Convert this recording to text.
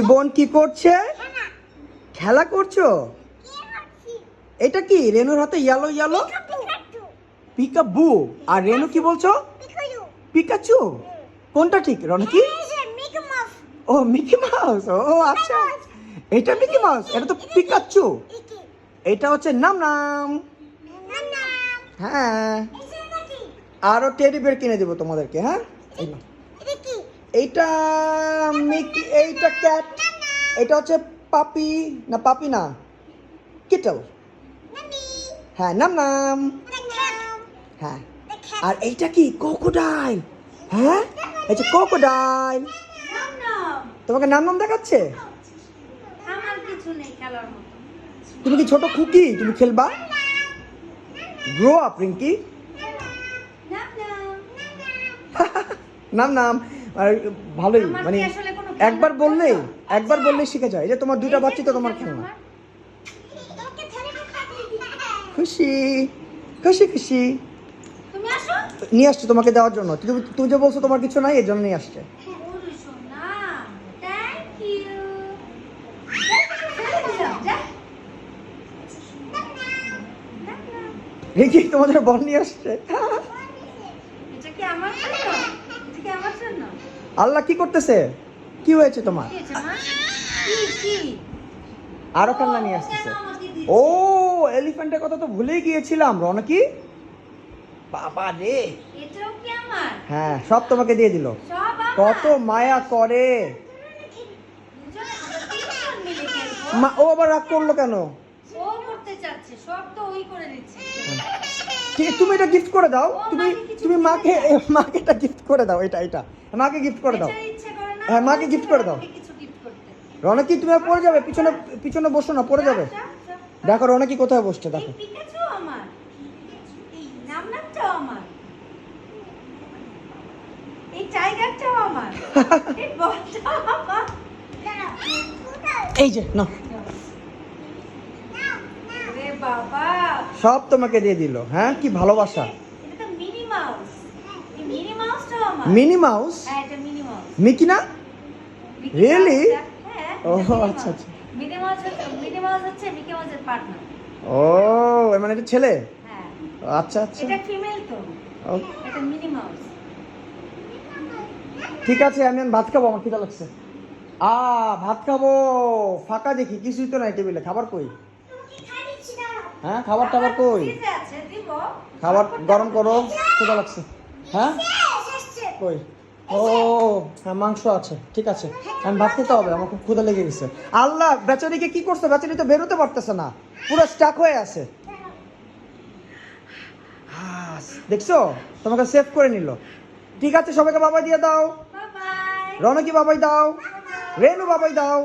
বোন কি করছে? খেলা করছো? এটা কি রেনুর হাতে ইয়েলো ইয়েলো? পিকাবু। আর রেনু কি বলছো? পিকাচু। কোনটা ঠিক রনকি? ও মিকি মাউস। ও আচ্ছা, এটা মিকি মাউস, এটা তো পিকাচু। এটা হচ্ছে নাম নাম। হ্যাঁ, আরো টেডি বেয়ার কিনে দেবো তোমাদেরকে। হ্যাঁ, এইটা মিকি, এইটা ক্যাট, এটা হচ্ছে পাপি। না পাপি না, কিটল। হ্যাঁ, নাম নাম। হ্যাঁ, আর এইটা কি ক্রোকোডাইল। হ্যাঁ, এই যে ক্রোকোডাইল। তোমাকে নাম নাম দেখাচ্ছে। তুমি কি ছোট খুকি? তুমি খেলবা? Grow up Rinki. নাম নাম। আর ভালোই, মানে একবার বললেই শিখে যায়। এই যে তোমার দুইটা বাচ্চা তো তোমার খেলনা। খুশি খুশি খুশি। নিয়ে আসছে তোমাকে দেওয়ার জন্য। তুমি যে বলছো তোমার কিছু নাই, এর জন্য নিয়ে আসছে। রিঙ্কি তোমাদের বল নিয়ে আসছে। আল্লাহ কি করতেছে? কি হয়েছে তোমার? আরো খেলনা নিয়ে আসতেছে। ও এলিফ্যান্টের কথা তো ভুলেই গিয়েছিলাম রনকি। বাবা রে, হ্যাঁ সব তোমাকে দিয়ে দিল। কত মায়া করে। ও আবার রাগ করলো কেন? ঠিক, তুমি এটা গিফট করে দাও। তুমি মাকে এটা গিফট করে দাও। এটা মাকে গিফট করে দাও। হ্যাঁ, মাকে গিফট করে দাও। রনকি তুমি আর পড়ে যাবে, পিছনে বসো না, পড়ে যাবে। দেখো রনকি কোথায় বসছে, দেখো। এই যে না, সব তোমাকে দিয়ে দিল। হ্যাঁ, কি ভালোবাসা। Mini mouse? মিকি না? রিয়েলি? ও আচ্ছা আচ্ছা। ও মানে এটা ছেলে? আচ্ছা আচ্ছা, ঠিক আছে। আমি ভাত খাবো, আমার খিদা লাগছে। ভাত খাবো। ফাঁকা দেখি, কিছুই তো নাই টেবিলে। খাবার কই? হ্যাঁ, খাবার টাবার কই? খাবার গরম করো, খিদা লাগছে। হ্যাঁ কই? ও হ্যাঁ, মাংস আছে, ঠিক আছে। আমি ভাত খেতে হবে, আমার খুব ক্ষুধা লেগে গেছে। আল্লাহ, বেচারিকে কি করছে? বেচারি তো বেরোতে পারতেছে না, পুরো স্টাক হয়ে আছে। দেখছো, তোমাকে সেভ করে নিল। ঠিক আছে, সবাইকে বাবাই দিয়ে দাও। রনকি বাবাই দাও, রেনু বাবাই দাও।